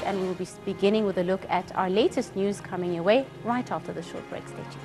and we will be beginning with a look at our latest news coming your way right after the short break. Stay tuned.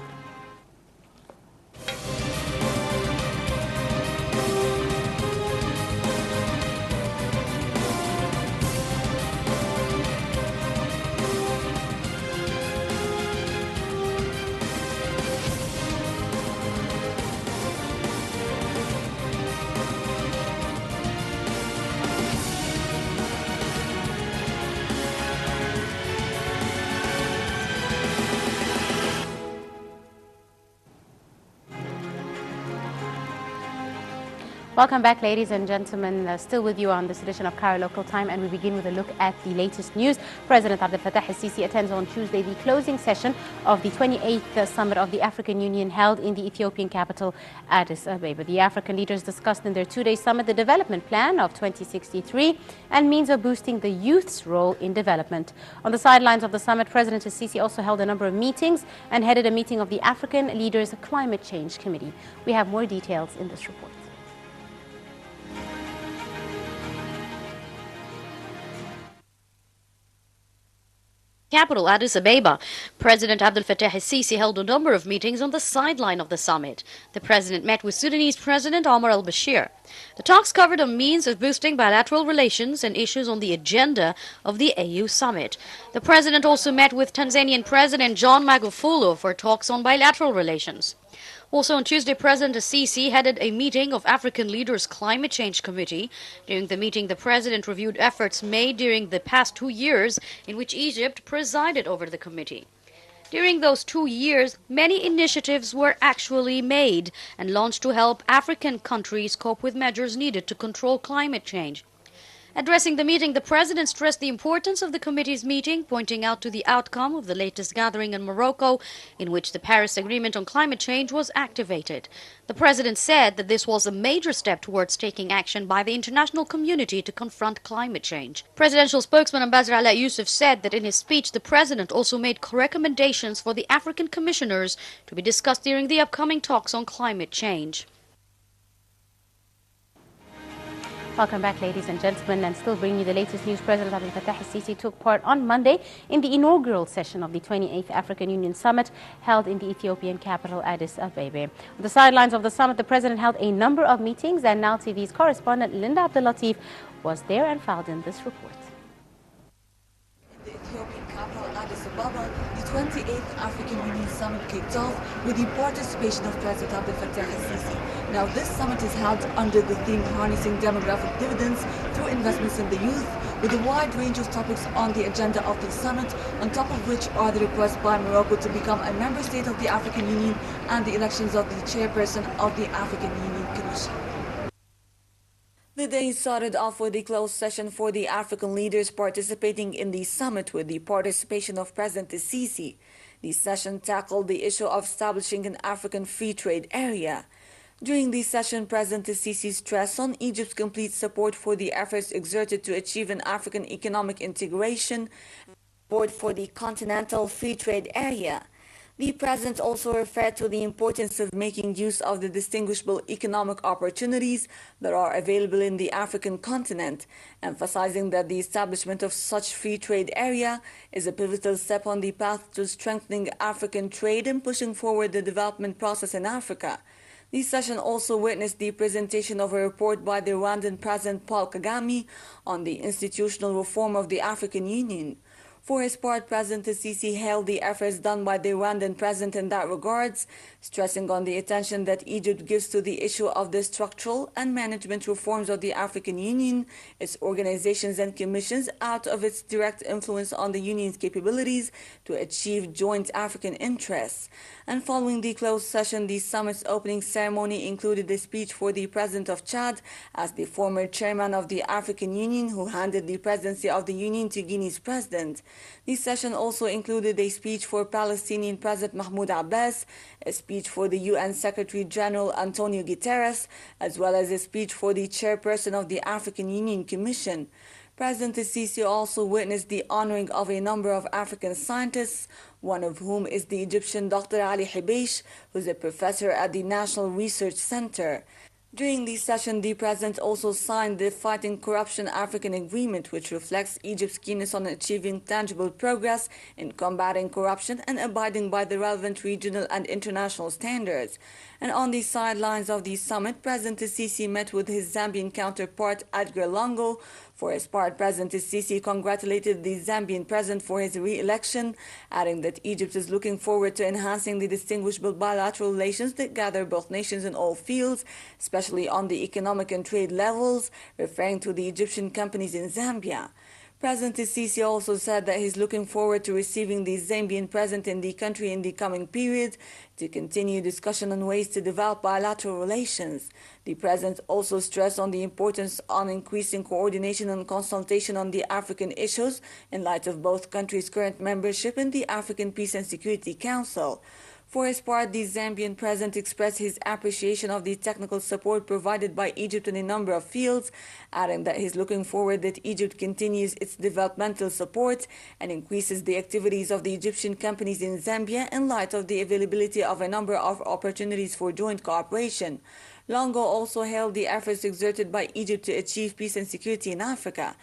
Welcome back, ladies and gentlemen. Still with you on this edition of Cairo Local Time, and we begin with a look at the latest news. President Abdel Fattah al-Sisi attends on Tuesday the closing session of the 28th Summit of the African Union held in the Ethiopian capital, Addis Ababa. The African leaders discussed in their two-day summit the development plan of 2063 and means of boosting the youth's role in development. On the sidelines of the summit, President al-Sisi also held a number of meetings and headed a meeting of the African Leaders Climate Change Committee. We have more details in this report. Capital Addis Ababa, President Abdel Fattah al-Sisi held a number of meetings on the sideline of the summit. The president met with Sudanese President Omar al-Bashir. The talks covered a means of boosting bilateral relations and issues on the agenda of the AU summit. The president also met with Tanzanian President John Magufuli for talks on bilateral relations. Also on Tuesday, President al-Sisi headed a meeting of African Leaders Climate Change Committee. During the meeting, the president reviewed efforts made during the past 2 years in which Egypt presided over the committee. During those 2 years, many initiatives were actually made and launched to help African countries cope with measures needed to control climate change. Addressing the meeting, the president stressed the importance of the committee's meeting, pointing out to the outcome of the latest gathering in Morocco, in which the Paris Agreement on climate change was activated. The president said that this was a major step towards taking action by the international community to confront climate change. Presidential spokesman Ambassador Ala Yousef said that in his speech, the president also made recommendations for the African commissioners to be discussed during the upcoming talks on climate change. Welcome back, ladies and gentlemen, and still bringing you the latest news. President Abdel Fattah al-Sisi took part on Monday in the inaugural session of the 28th African Union Summit held in the Ethiopian capital, Addis Ababa. On the sidelines of the summit, the president held a number of meetings, and Nile TV's correspondent Linda Abdel-Latif was there and filed in this report. In the Ethiopian capital, Addis Ababa, the 28th African Union Summit kicked off with the participation of President Abdel Fattah al-Sisi. Now, this summit is held under the theme Harnessing Demographic Dividends Through Investments in the Youth, with a wide range of topics on the agenda of the summit, on top of which are the request by Morocco to become a member state of the African Union and the elections of the chairperson of the African Union Commission. The day started off with a closed session for the African leaders participating in the summit with the participation of President al-Sisi. The session tackled the issue of establishing an African free trade area. During the session, President al-Sisi stressed on Egypt's complete support for the efforts exerted to achieve an African economic integration, support for the continental free trade area. The president also referred to the importance of making use of the distinguishable economic opportunities that are available in the African continent, emphasizing that the establishment of such free trade area is a pivotal step on the path to strengthening African trade and pushing forward the development process in Africa. The session also witnessed the presentation of a report by the Rwandan President Paul Kagame on the institutional reform of the African Union. For his part, President al-Sisi hailed the efforts done by the Rwandan president in that regards, stressing on the attention that Egypt gives to the issue of the structural and management reforms of the African Union, its organizations and commissions, out of its direct influence on the Union's capabilities to achieve joint African interests. And following the closed session, the summit's opening ceremony included a speech for the President of Chad as the former chairman of the African Union, who handed the presidency of the Union to Guinea's president. The session also included a speech for Palestinian President Mahmoud Abbas, a speech for the UN Secretary General Antonio Guterres, as well as a speech for the chairperson of the African Union Commission. President al-Sisi also witnessed the honoring of a number of African scientists, one of whom is the Egyptian Dr. Ali Hibeish, who is a professor at the National Research Center. During the session, the president also signed the Fighting Corruption African Agreement, which reflects Egypt's keenness on achieving tangible progress in combating corruption and abiding by the relevant regional and international standards. And on the sidelines of the summit, President Sisi met with his Zambian counterpart Edgar Lungu. For his part, President Sisi congratulated the Zambian president for his re-election, adding that Egypt is looking forward to enhancing the distinguishable bilateral relations that gather both nations in all fields, especially on the economic and trade levels, referring to the Egyptian companies in Zambia. President Sisi also said that he's looking forward to receiving the Zambian president in the country in the coming period to continue discussion on ways to develop bilateral relations. The president also stressed on the importance on increasing coordination and consultation on the African issues in light of both countries' current membership in the African Peace and Security Council. For his part, the Zambian president expressed his appreciation of the technical support provided by Egypt in a number of fields, adding that he's looking forward that Egypt continues its developmental support and increases the activities of the Egyptian companies in Zambia in light of the availability of a number of opportunities for joint cooperation. Lungu also hailed the efforts exerted by Egypt to achieve peace and security in Africa.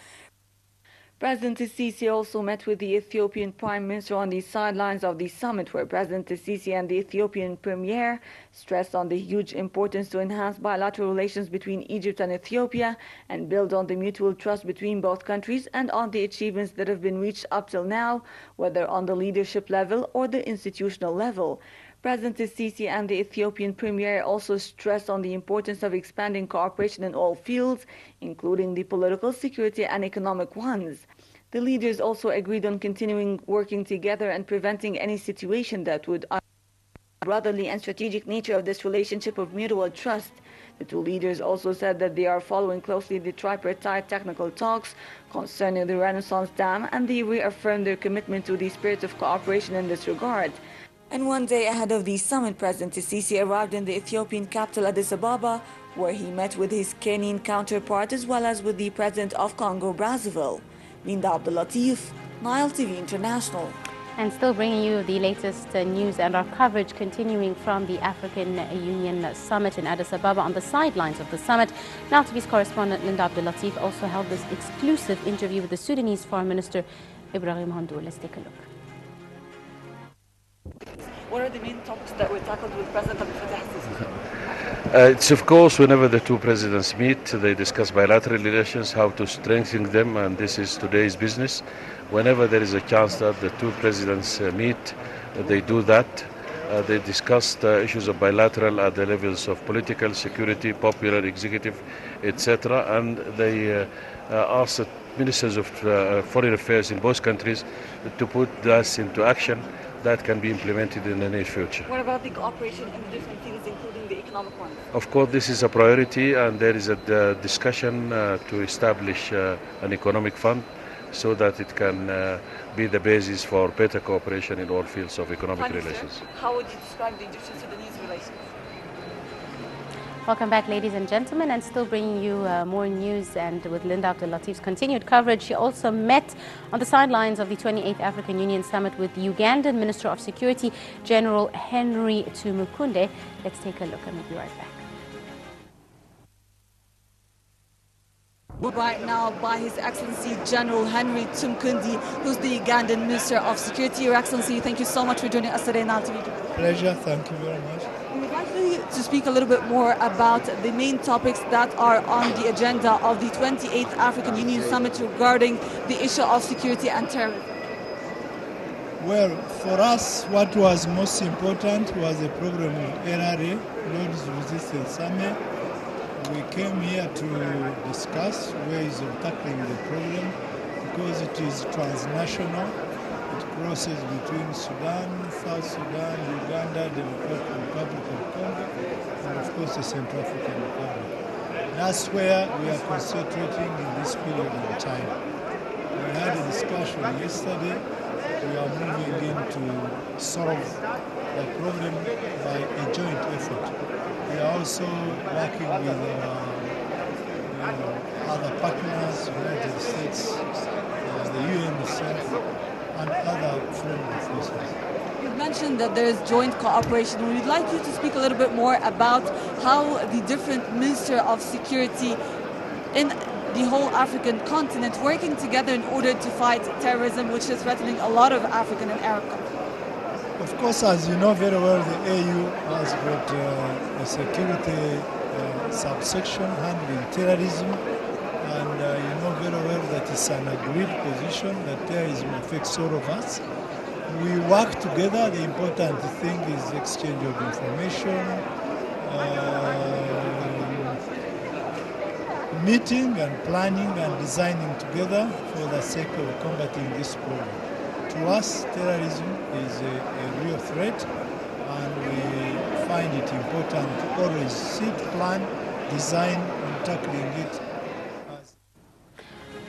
President Sisi also met with the Ethiopian Prime Minister on the sidelines of the summit, where President Sisi and the Ethiopian Premier stressed on the huge importance to enhance bilateral relations between Egypt and Ethiopia and build on the mutual trust between both countries and on the achievements that have been reached up till now, whether on the leadership level or the institutional level. President Sisi and the Ethiopian Premier also stressed on the importance of expanding cooperation in all fields, including the political, security and economic ones. The leaders also agreed on continuing working together and preventing any situation that would undermine the brotherly and strategic nature of this relationship of mutual trust. The two leaders also said that they are following closely the tripartite technical talks concerning the Renaissance Dam, and they reaffirmed their commitment to the spirit of cooperation in this regard. And one day ahead of the summit, President Sisi arrived in the Ethiopian capital Addis Ababa, where he met with his Kenyan counterpart as well as with the president of Congo-Brazzaville. Linda Abdulatif, Nile TV International. And still bringing you the latest news and our coverage continuing from the African Union Summit in Addis Ababa. On the sidelines of the summit, Nile TV's correspondent Linda Abdulatif also held this exclusive interview with the Sudanese Foreign Minister Ibrahim Handour. Let's take a look. What are the main topics that were tackled with President Abdel Fattah al-Sisi? It's of course whenever the two presidents meet, they discuss bilateral relations, how to strengthen them, and this is today's business. Whenever there is a chance that the two presidents meet, they do that. They discussed issues of bilateral at the levels of political, security, popular, executive, etc. And they asked the ministers of foreign affairs in both countries to put this into action that can be implemented in the near future. What about the cooperation in the different fields, including the economic ones? Of course, this is a priority, and there is a discussion to establish an economic fund so that it can be the basis for better cooperation in all fields of economic relations. How would you describe the Egyptian-Sudanese relations? Welcome back, ladies and gentlemen, and still bringing you more news. And with Linda Abdulatif's continued coverage, she also met on the sidelines of the 28th African Union Summit with the Ugandan Minister of Security, General Henry Tumukunde. Let's take a look and we'll be right back. Right now by His Excellency General Henry Tumukunde, who's the Ugandan Minister of Security. Your Excellency, thank you so much for joining us today on Nile TV. Pleasure, thank you very much. We would like to speak a little bit more about the main topics that are on the agenda of the 28th African Union Summit regarding the issue of security and terrorism. Well, for us, what was most important was the program of LRA, Lord's Resistance Summit. We came here to discuss ways of tackling the problem because it is transnational. It crosses between Sudan, South Sudan, Uganda, Democratic Republic of Congo, and of course the Central African Republic. That's where we are concentrating in this period of time. We had a discussion yesterday. We are moving in to solve the problem by a joint effort. We are also working with other partners, United States, the UN itself, and other friendly forces. You mentioned that there is joint cooperation. We'd like you to speak a little bit more about how the different Minister of Security in the whole African continent working together in order to fight terrorism, which is threatening a lot of African and Arab countries. Of course, as you know very well, the AU has got a security subsection handling terrorism, and you know very well that it's an agreed position that terrorism affects all of us. We work together. The important thing is exchange of information, meeting and planning and designing together for the sake of combating this problem. To us, terrorism is a real threat, and we find it important to always sit, plan, design, and tackling it.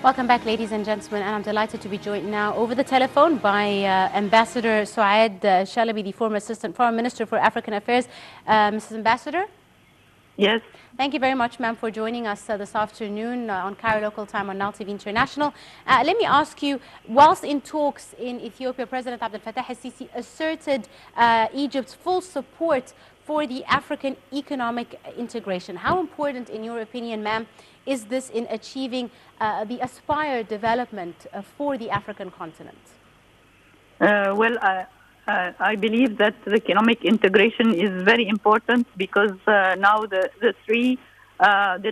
Welcome back, ladies and gentlemen, and I'm delighted to be joined now over the telephone by Ambassador Souad Shalaby, the former Assistant Foreign Minister for African Affairs. Mrs. Ambassador? Yes. Thank you very much, ma'am, for joining us this afternoon on Cairo local time on Nile TV International. Let me ask you, whilst in talks in Ethiopia, President Abdel Fattah al-Sisi asserted Egypt's full support for the African economic integration. How important, in your opinion, ma'am, is this in achieving the aspired development for the African continent? I believe that the economic integration is very important because now the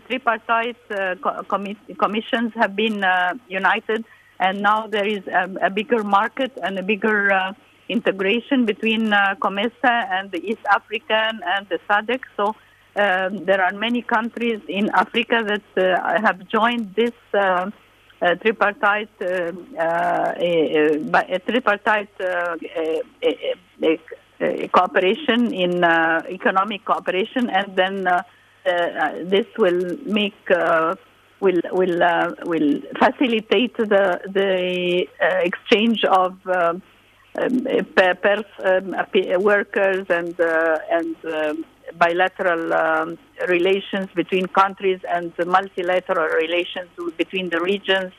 tripartite commissions have been united, and now there is a bigger market and a bigger integration between COMESA and the East African and the SADC. So there are many countries in Africa that have joined this tripartite cooperation in economic cooperation, and then this will make will facilitate the exchange of workers and bilateral relations between countries and multilateral relations between the regions,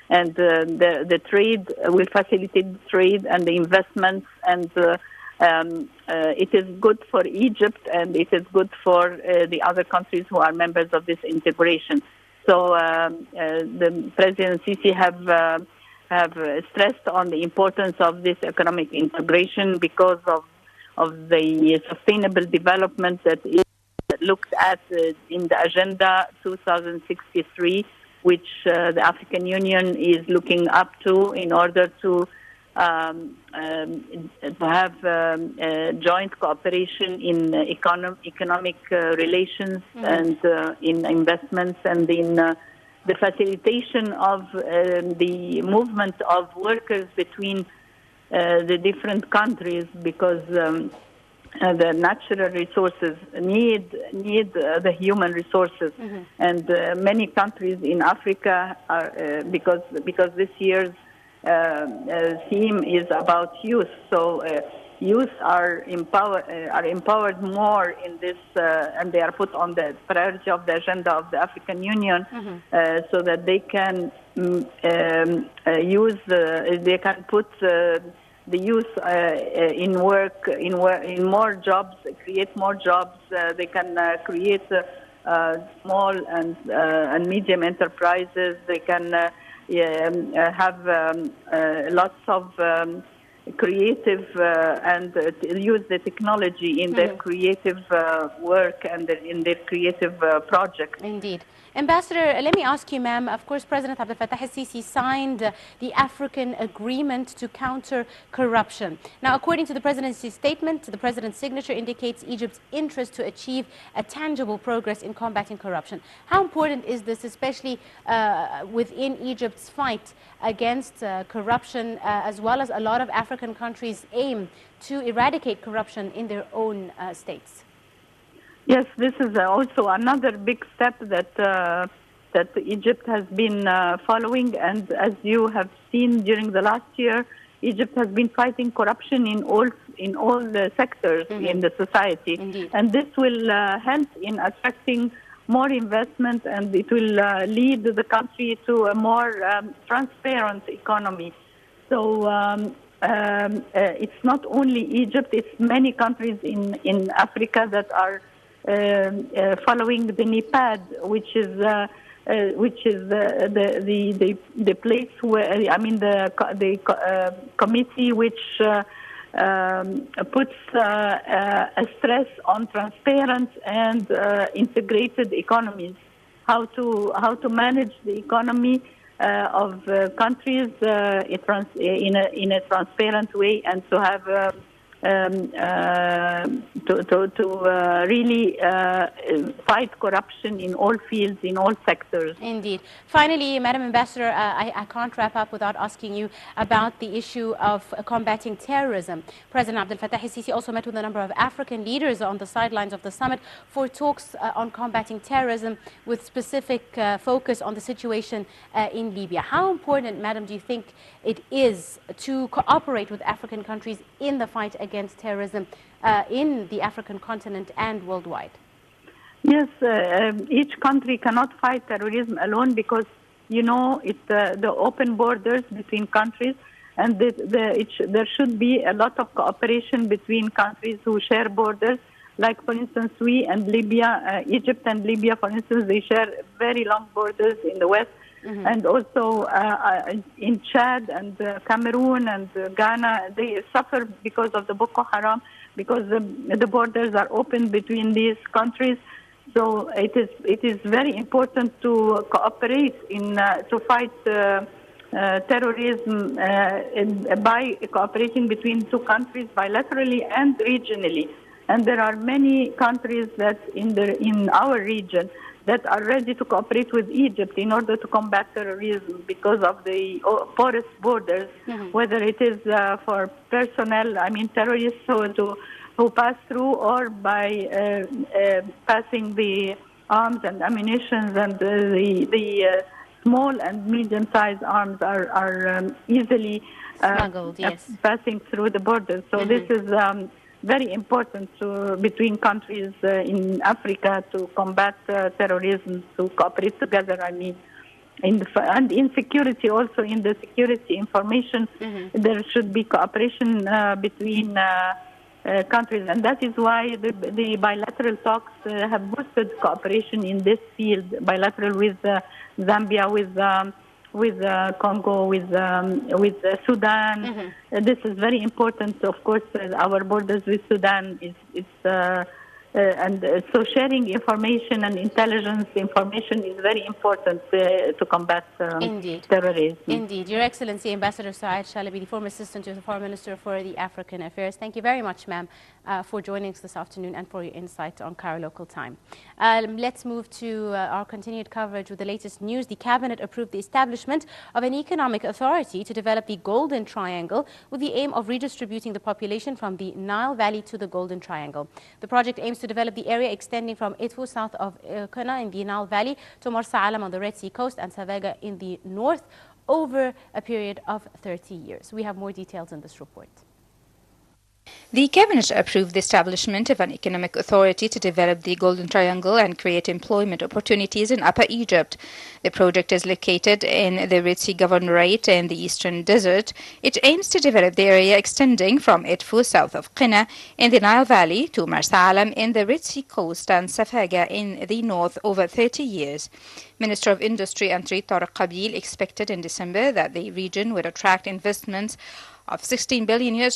and the trade will facilitate the trade and the investments, and it is good for Egypt and it is good for the other countries who are members of this integration. So the President Sisi have stressed on the importance of this economic integration because of the sustainable development that is looked at in the Agenda 2063, which the African Union is looking up to in order to have joint cooperation in economic relations and in investments and in the facilitation of the movement of workers between the different countries, because the natural resources need the human resources, and many countries in Africa are because this year's theme is about youth. So youth are empowered more in this, and they are put on the priority of the agenda of the African Union, so that they can they can put the youth in work, in more jobs, create more jobs. They can create small and medium enterprises. They can have lots of creative and use the technology in their creative work and in their creative projects. Indeed. Ambassador, let me ask you, ma'am, of course, President Abdel Fattah al-Sisi signed the African Agreement to Counter Corruption. Now, according to the Presidency's statement, the President's signature indicates Egypt's interest to achieve a tangible progress in combating corruption. How important is this, especially within Egypt's fight against corruption, as well as a lot of African countries aim to eradicate corruption in their own states? Yes, this is also another big step that Egypt has been following, and as you have seen during the last year, Egypt has been fighting corruption in all the sectors in the society. Indeed. And this will help in attracting more investment, and it will lead the country to a more transparent economy. So it's not only Egypt, it's many countries in Africa that are following the NEPAD, which is the place where, I mean, the committee which puts a stress on transparent and integrated economies, how to manage the economy of countries in a transparent way, and to have really fight corruption in all fields, in all sectors. Indeed. Finally, Madam Ambassador, I can't wrap up without asking you about the issue of combating terrorism. President Abdel Fattah el-Sisi also met with a number of African leaders on the sidelines of the summit for talks on combating terrorism, with specific focus on the situation in Libya. How important, Madam, do you think it is to cooperate with African countries in the fight against terrorism in the African continent and worldwide? Yes, each country cannot fight terrorism alone, because, you know, it's the open borders between countries, and there should be a lot of cooperation between countries who share borders. Like, for instance, we and Libya, Egypt and Libya, for instance, they share very long borders in the west. Mm-hmm. And also in Chad and Cameroon and Ghana, they suffer because of the Boko Haram, because the borders are open between these countries. So it is very important to cooperate to fight terrorism by cooperating between two countries bilaterally and regionally. And there are many countries that in our region that are ready to cooperate with Egypt in order to combat terrorism because of the porous borders, mm-hmm. whether it is for personnel, I mean terrorists who pass through, or by passing the arms and ammunition, and the small and medium-sized arms are easily smuggled, yes, passing through the borders. So mm-hmm. this is very important between countries in Africa to combat terrorism, to cooperate together, I mean. And in security, also in the security information, mm-hmm. there should be cooperation between countries. And that is why the bilateral talks have boosted cooperation in this field, bilateral with Zambia, with Congo, with Sudan. Mm-hmm. This is very important. Of course, our borders with Sudan is and so sharing information and intelligence information is very important to combat terrorism. Indeed. Your Excellency, Ambassador Saad Shalabi, the former Assistant to the Foreign Minister for the African Affairs. Thank you very much, ma'am, for joining us this afternoon and for your insight on Cairo local time. Let's move to our continued coverage with the latest news. The Cabinet approved the establishment of an economic authority to develop the Golden Triangle, with the aim of redistributing the population from the Nile Valley to the Golden Triangle. The project aims to develop the area extending from Edfu south of Quna in the Nile Valley to Marsa Alam on the Red Sea coast and Savaga in the north over a period of 30 years. We have more details in this report. The Cabinet approved the establishment of an economic authority to develop the Golden Triangle and create employment opportunities in Upper Egypt. The project is located in the Red Sea Governorate in the Eastern Desert. It aims to develop the area extending from Edfu south of Qina in the Nile Valley to Marsa Alam in the Red Sea coast and Safaga in the north over 30 years. Minister of Industry and Trade Tariq Qabil expected in December that the region would attract investments of $16 billion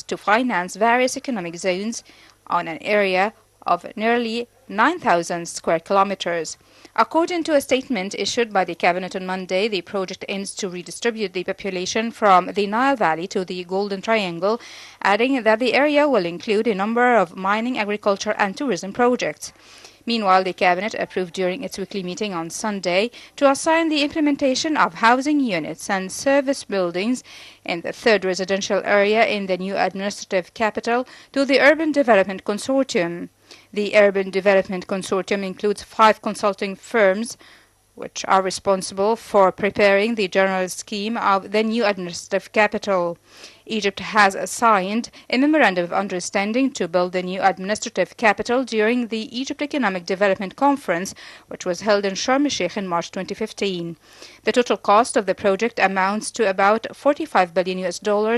to finance various economic zones on an area of nearly 9,000 square kilometers. According to a statement issued by the Cabinet on Monday, the project aims to redistribute the population from the Nile Valley to the Golden Triangle, adding that the area will include a number of mining, agriculture and tourism projects. Meanwhile, the Cabinet approved during its weekly meeting on Sunday to assign the implementation of housing units and service buildings in the third residential area in the new administrative capital to the Urban Development Consortium. The Urban Development Consortium includes 5 consulting firms which are responsible for preparing the general scheme of the new administrative capital. Egypt has signed a memorandum of understanding to build the new administrative capital during the Egypt Economic Development Conference, which was held in Sharm el-Sheikh in March 2015. The total cost of the project amounts to about $45 billion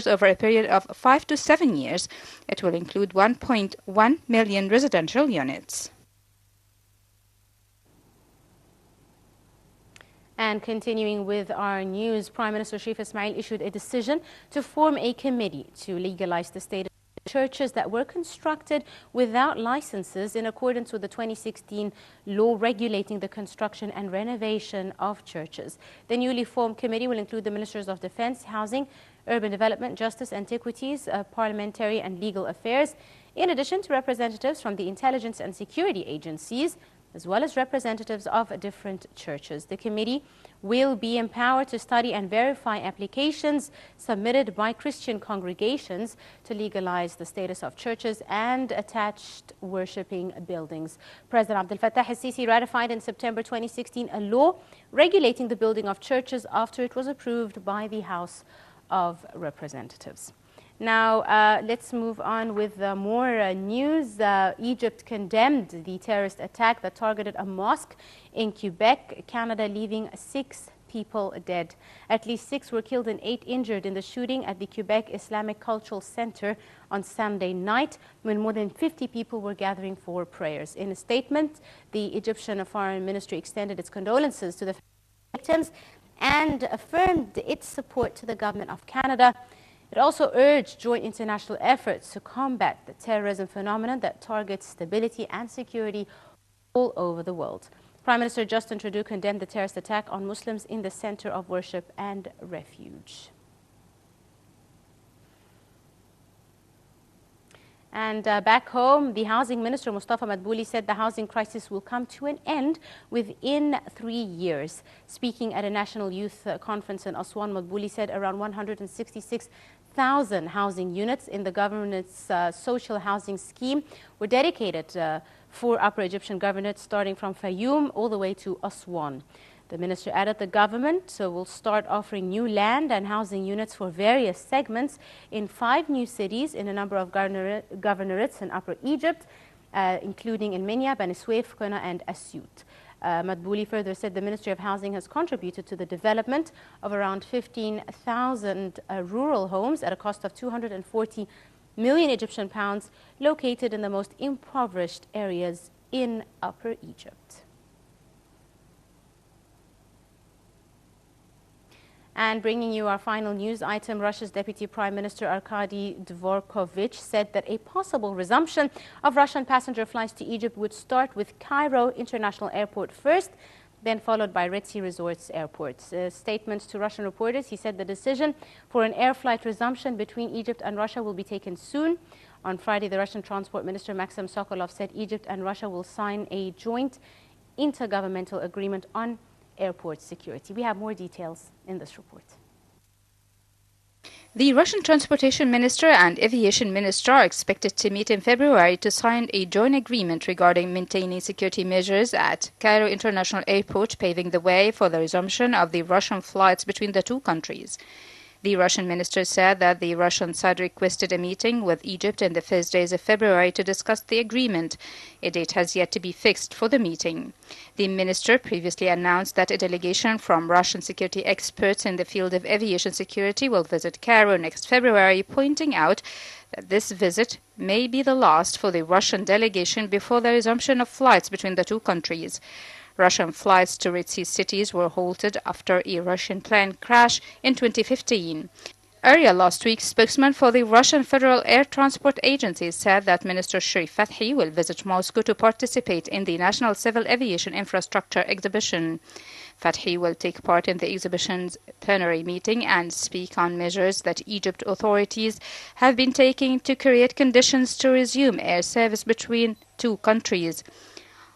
over a period of 5 to 7 years. It will include 1.1 million residential units. And continuing with our news, Prime Minister Sharif Ismail issued a decision to form a committee to legalize the state of churches that were constructed without licenses in accordance with the 2016 law regulating the construction and renovation of churches. The newly formed committee will include the Ministers of Defense, Housing, Urban Development, Justice, Antiquities, Parliamentary and Legal Affairs, in addition to representatives from the intelligence and security agencies, as well as representatives of different churches. The committee will be empowered to study and verify applications submitted by Christian congregations to legalize the status of churches and attached worshipping buildings. President Abdel Fattah el-Sisi ratified in September 2016 a law regulating the building of churches after it was approved by the House of Representatives. Now, let's move on with more news. Egypt condemned the terrorist attack that targeted a mosque in Quebec, Canada, leaving 6 people dead. At least 6 were killed and 8 injured in the shooting at the Quebec Islamic Cultural Center on Sunday night, when more than 50 people were gathering for prayers. In a statement, the Egyptian Foreign Ministry extended its condolences to the victims and affirmed its support to the government of Canada. It also urged joint international efforts to combat the terrorism phenomenon that targets stability and security all over the world. Prime Minister Justin Trudeau condemned the terrorist attack on Muslims in the center of worship and refuge. And back home, the Housing Minister Mustafa Madbouli said the housing crisis will come to an end within 3 years. Speaking at a national youth conference in Aswan, Madbouli said around 166,000 housing units in the government's social housing scheme were dedicated for Upper Egyptian Governorate, starting from Fayoum all the way to Aswan. The minister added the government will start offering new land and housing units for various segments in 5 new cities in a number of governorates in Upper Egypt, including in Minya, Bani Suef, Quna, and Asyut. Madbouli further said the Ministry of Housing has contributed to the development of around 15,000 rural homes at a cost of 240 million Egyptian pounds located in the most impoverished areas in Upper Egypt. And bringing you our final news item, Russia's Deputy Prime Minister Arkady Dvorkovich said that a possible resumption of Russian passenger flights to Egypt would start with Cairo International Airport first, then followed by Red Sea Resorts airports. Statements to Russian reporters, he said the decision for an air flight resumption between Egypt and Russia will be taken soon. On Friday, the Russian Transport Minister Maxim Sokolov said Egypt and Russia will sign a joint intergovernmental agreement on airport security. We have more details in this report. The Russian Transportation Minister and Aviation Minister are expected to meet in February to sign a joint agreement regarding maintaining security measures at Cairo International Airport, paving the way for the resumption of the Russian flights between the two countries. The Russian minister said that the Russian side requested a meeting with Egypt in the first days of February to discuss the agreement. A date has yet to be fixed for the meeting. The minister previously announced that a delegation from Russian security experts in the field of aviation security will visit Cairo next February, pointing out that this visit may be the last for the Russian delegation before the resumption of flights between the two countries. Russian flights to Red Sea cities were halted after a Russian plane crash in 2015. Earlier last week, spokesman for the Russian Federal Air Transport Agency said that Minister Sharif Fathi will visit Moscow to participate in the National Civil Aviation Infrastructure exhibition. Fathi will take part in the exhibition's plenary meeting and speak on measures that Egypt authorities have been taking to create conditions to resume air service between two countries.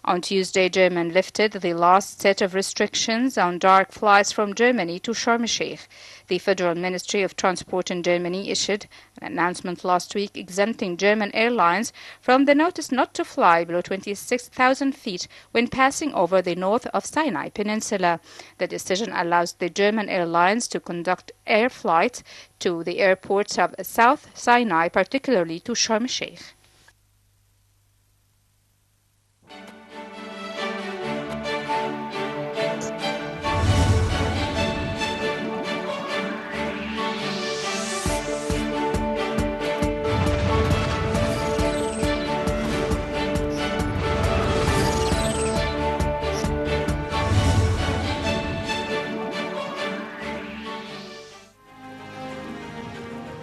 On Tuesday, Germany lifted the last set of restrictions on direct flights from Germany to Sharm el-Sheikh. The Federal Ministry of Transport in Germany issued an announcement last week exempting German airlines from the notice not to fly below 26,000 feet when passing over the north of Sinai Peninsula. The decision allows the German airlines to conduct air flights to the airports of South Sinai, particularly to Sharm el-Sheikh.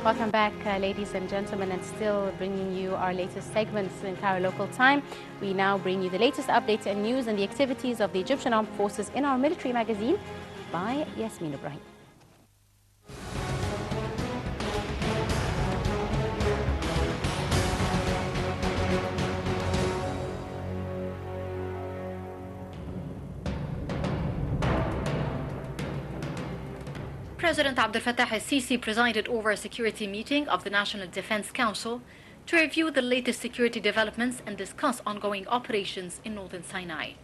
Welcome back, ladies and gentlemen, and still bringing you our latest segments in Cairo local time. We now bring you the latest updates and news and the activities of the Egyptian Armed Forces in our military magazine by Yasmin Ibrahim. President Abdel Fattah el-Sisi presided over a security meeting of the National Defense Council to review the latest security developments and discuss ongoing operations in northern Sinai.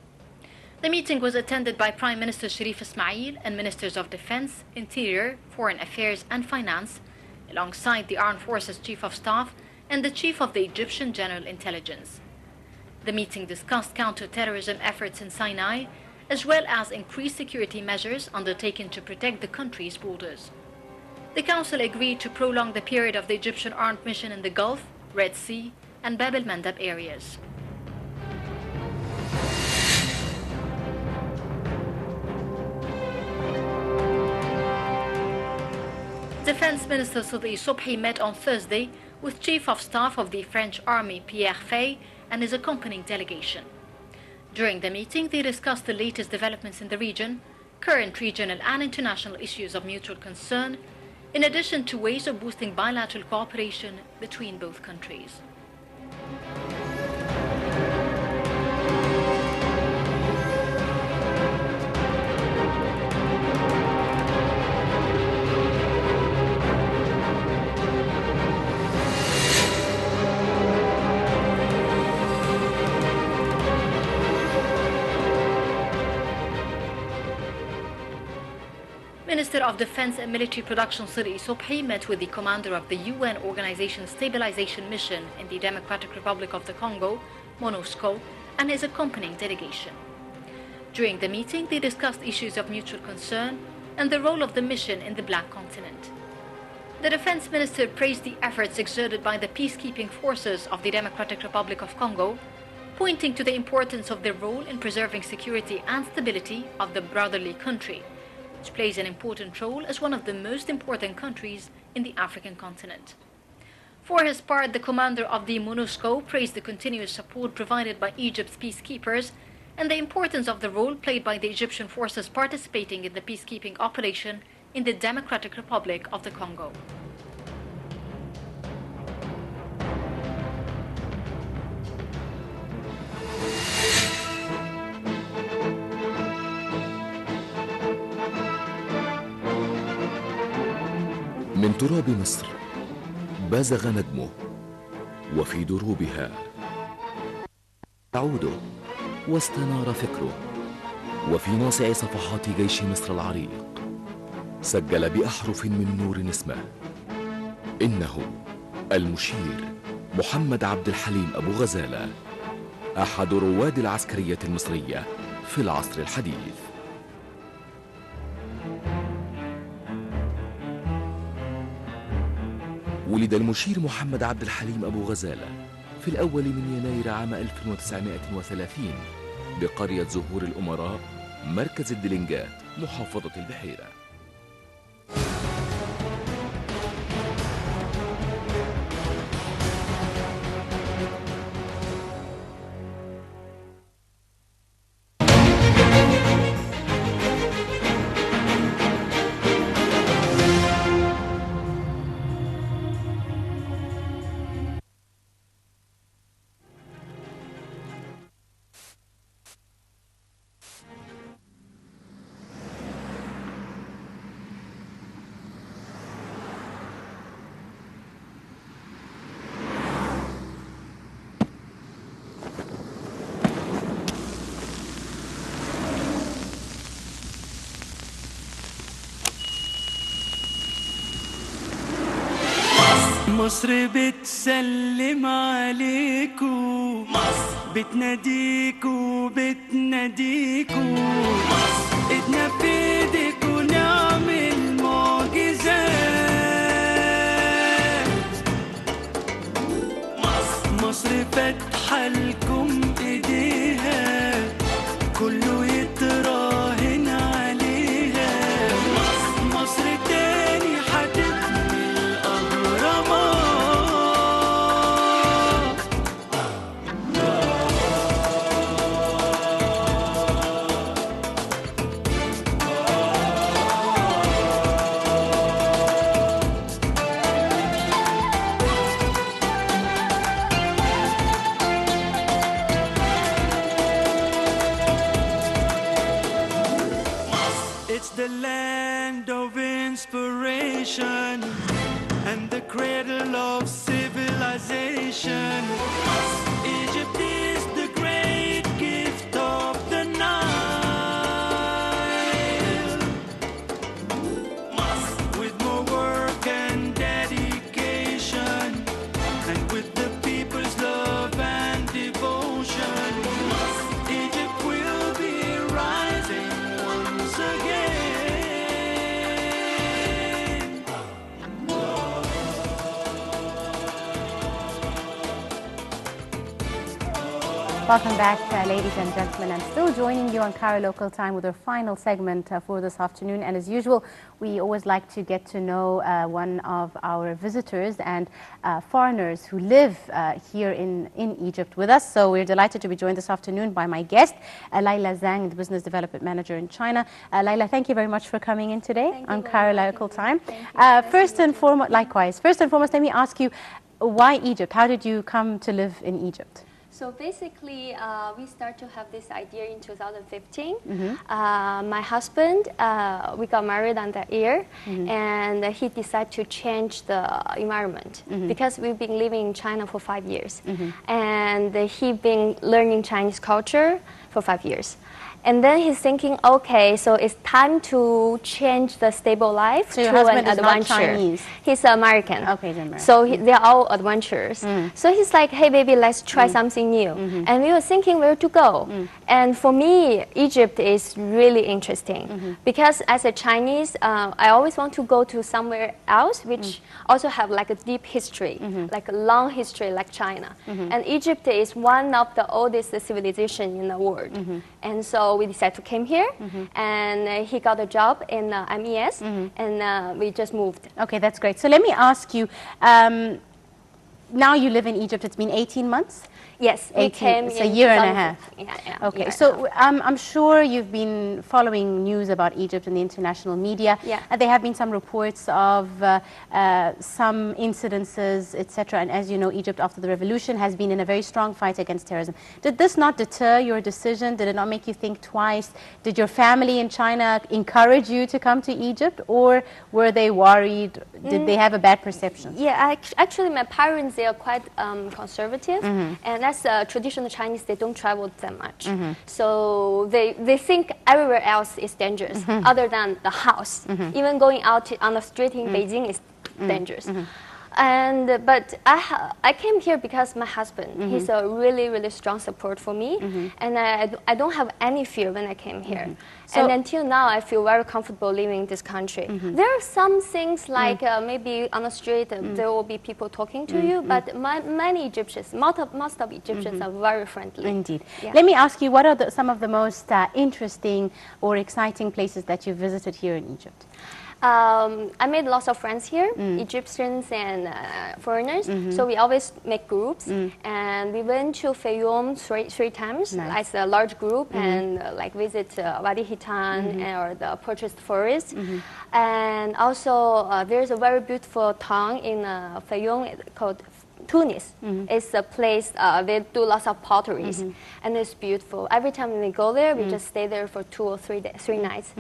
The meeting was attended by Prime Minister Sharif Ismail and Ministers of Defense, Interior, Foreign Affairs and Finance, alongside the Armed Forces Chief of Staff and the Chief of the Egyptian General Intelligence. The meeting discussed counter-terrorism efforts in Sinai, as well as increased security measures undertaken to protect the country's borders. The Council agreed to prolong the period of the Egyptian armed mission in the Gulf, Red Sea, and Bab el-Mandab areas. Defense Minister Sudi Subhi met on Thursday with Chief of Staff of the French Army Pierre Fay and his accompanying delegation. During the meeting, they discussed the latest developments in the region, current regional and international issues of mutual concern, in addition to ways of boosting bilateral cooperation between both countries. Minister of Defense and Military Production Sudi Subhi met with the commander of the UN Organization Stabilization Mission in the Democratic Republic of the Congo, MONUSCO, and his accompanying delegation. During the meeting, they discussed issues of mutual concern and the role of the mission in the Black Continent. The defense minister praised the efforts exerted by the peacekeeping forces of the Democratic Republic of Congo, pointing to the importance of their role in preserving security and stability of the brotherly country, which plays an important role as one of the most important countries in the African continent. For his part, the commander of the MONUSCO praised the continuous support provided by Egypt's peacekeepers and the importance of the role played by the Egyptian forces participating in the peacekeeping operation in the Democratic Republic of the Congo. من تراب مصر بازغ ندمه وفي دروبها تعود واستنار فكره وفي ناصع صفحات جيش مصر العريق سجل بأحرف من نور اسمه إنه المشير محمد عبد الحليم أبو غزالة أحد رواد العسكرية المصرية في العصر الحديث. ولد المشير محمد عبد الحليم أبو غزالة في الأول من يناير عام 1930 بقرية زهور الأمراء مركز الدلنجات محافظة البحيرة. مصر بتسلم عليكو، مصر بتناديكو بتناديكو، مصر ايدنا في ايديكو نعمل معجزات. مصر فاتحة لكم ايديها، كله يتراهن عليها. مصر تاني هتبني الأهرامات. It's the land of inspiration and the cradle of civilization. Egypt is the great gift of the Nile. With more work and dedication, and with the people's love and devotion, Egypt will be rising once again. Welcome back, ladies and gentlemen. I'm still joining you on Cairo Local Time with our final segment for this afternoon. And as usual, we always like to get to know one of our visitors and foreigners who live here in Egypt with us. So we're delighted to be joined this afternoon by my guest, Laila Zhang, the Business Development Manager in China. Laila, thank you very much for coming in today on Cairo Local Time. First and foremost, likewise, first and foremost, let me ask you, why Egypt? How did you come to live in Egypt? So basically, we start to have this idea in 2015. My husband, we got married on that year, and he decided to change the environment because we've been living in China for 5 years, and he's been learning Chinese culture for 5 years. And then he's thinking, okay, so it's time to change the stable life So your to husband an is not adventure. Chinese? He's American. Okay, he's American. So they're all adventurers. So he's like, hey, baby, let's try something new. And we were thinking where to go. And for me, Egypt is really interesting because as a Chinese, I always want to go to somewhere else which also have like a deep history, like a long history like China. And Egypt is one of the oldest civilization in the world. And so we decided to come here, and he got a job in MES, and we just moved. Okay, that's great. So let me ask you, now you live in Egypt, it's been 18 months? Yes, we 18, came it's a in year and a 2000 half. Yeah. Okay, so I'm sure you've been following news about Egypt in the international media. Yeah. There have been some reports of some incidences, etc. And as you know, Egypt after the revolution has been in a very strong fight against terrorism. Did this not deter your decision? Did it not make you think twice? Did your family in China encourage you to come to Egypt, or were they worried? Did they have a bad perception? Yeah, actually my parents, they are quite conservative, and that's traditional Chinese, they don't travel that much. So they think everywhere else is dangerous other than the house. Even going out on the street in Beijing is dangerous. But I came here because my husband, he's a really strong support for me, and I don't have any fear when I came here. And until now, I feel very comfortable living in this country. There are some things like maybe on the street there will be people talking to you, but many Egyptians, most of Egyptians are very friendly. Indeed. Yeah. Let me ask you, what are some of the most interesting or exciting places that you visited here in Egypt? I made lots of friends here, Egyptians and foreigners. So we always make groups, and we went to Fayoum three times as a large group, and like visit Wadi Hitan or the purchased forest. And also there's a very beautiful town in Fayoum called Tunis. It's a place they do lots of potteries, and it's beautiful. Every time we go there, we just stay there for 2 or 3 days, 3 nights.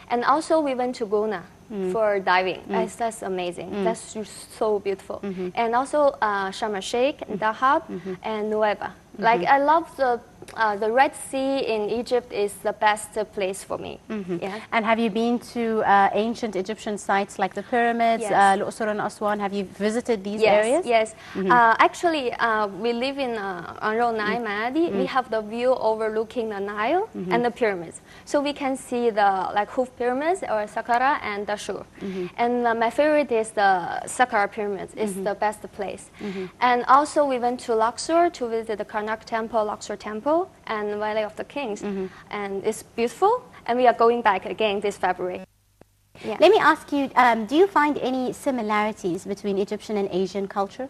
And also we went to Gona for diving. That's amazing. That's so beautiful. And also Sharm el Sheikh, Dahab, and Nueva. Like I love the the Red Sea in Egypt is the best place for me. Yeah. And have you been to ancient Egyptian sites like the pyramids, Yes. Al-Qasr and Aswan? Have you visited these areas? Yes. Actually, we live in on Nile, Maadi. We have the view overlooking the Nile and the pyramids, so we can see the like Khuf pyramids or Saqqara and Dashur. And my favorite is the Saqqara pyramids. It's the best place. And also we went to Luxor to visit the Karnak Temple, Luxor Temple, and Valley of the Kings, and it's beautiful. And we are going back again this February. Yeah. Let me ask you, do you find any similarities between Egyptian and Asian culture?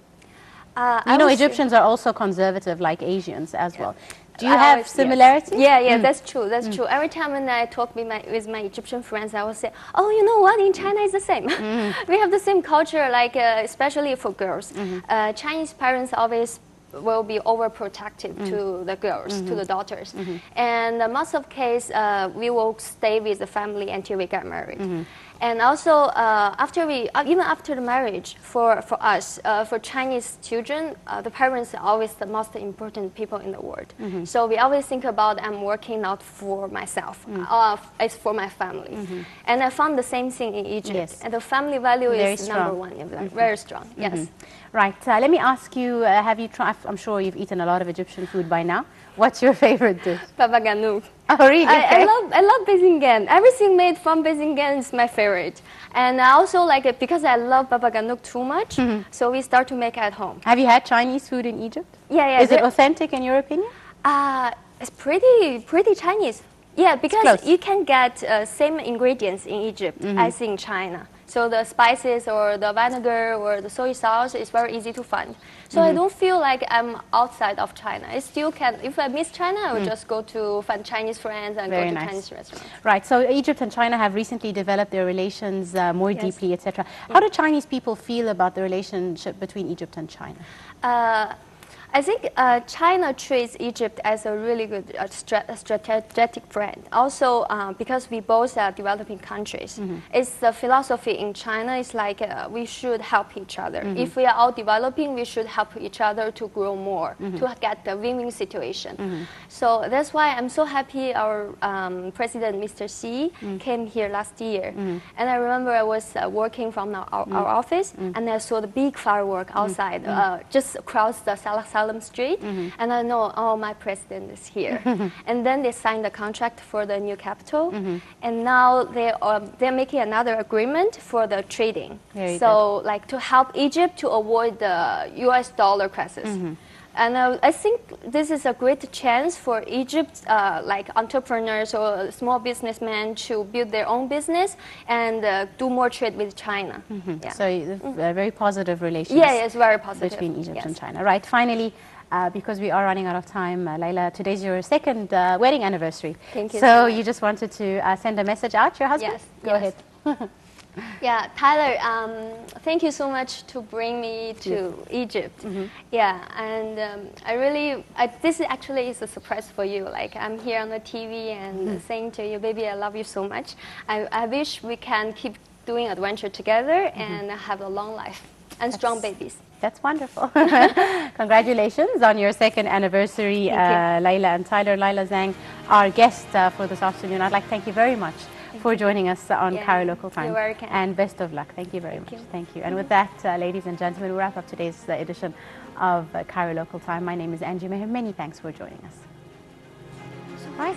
You know, Egyptians are also conservative like Asians as well. Do you have similarities? Yeah, that's true. That's true. Every time when I talk with my Egyptian friends, I will say, "Oh, you know what? In China, it's the same. We have the same culture, like especially for girls. Chinese parents always will be overprotective to the girls, to the daughters, and most of case we will stay with the family until we get married. And also, even after the marriage, for us, for Chinese children, the parents are always the most important people in the world. So we always think about, I'm working not for myself, it's for my family. And I found the same thing in Egypt. Yes. And the family value Very is strong. number one, very strong, yes. Right. Let me ask you, have you tried, I'm sure you've eaten a lot of Egyptian food by now. What's your favorite dish? Baba Ganoush. Oh, really? Okay. I love Bezingen. Everything made from Bezingen is my favorite. And I also like it because I love Baba Ganoush too much, so we start to make at home. Have you had Chinese food in Egypt? Yeah. Is it authentic in your opinion? It's pretty Chinese. Yeah, because you can get same ingredients in Egypt as in China. So the spices or the vinegar or the soy sauce is very easy to find. So I don't feel like I'm outside of China. I still can, if I miss China, I would just go to find Chinese friends and go to Chinese restaurants. Right, so Egypt and China have recently developed their relations more deeply, etc. How do Chinese people feel about the relationship between Egypt and China? I think China treats Egypt as a really good strategic friend. Also, because we both are developing countries, it's the philosophy in China is like we should help each other. If we are all developing, we should help each other to grow more, to get the win-win situation. So that's why I'm so happy our President, Mr. Xi, came here last year. And I remember I was working from our office, and I saw the big firework outside, just across the Salem Street, and I know, oh, my president is here. And then they signed the contract for the new capital, and now they're making another agreement for the trading. So, like to help Egypt to avoid the U.S. dollar crisis. And I think this is a great chance for Egypt, like entrepreneurs or small businessmen, to build their own business and do more trade with China. So a very positive relationship. Yeah, it's very positive between Egypt and China. Right. Finally, because we are running out of time, Laila, today's your second wedding anniversary. Thank you. So you just wanted to send a message out to your husband? Yes. Go ahead. Yeah, Tyler, thank you so much to bring me to Egypt. Yeah, and this actually is a surprise for you. Like, I'm here on the TV and saying to you, baby, I love you so much. I wish we can keep doing adventure together and have a long life and strong babies. That's wonderful. Congratulations on your second anniversary, Laila and Tyler. Laila Zhang, our guest for this afternoon. I'd like to thank you very much for joining us on Cairo Local Time. You're welcome. And best of luck. Thank you very much. Thank you. And with that, ladies and gentlemen, we wrap up today's edition of Cairo Local Time. My name is Angie Meher. Many thanks for joining us. Surprise.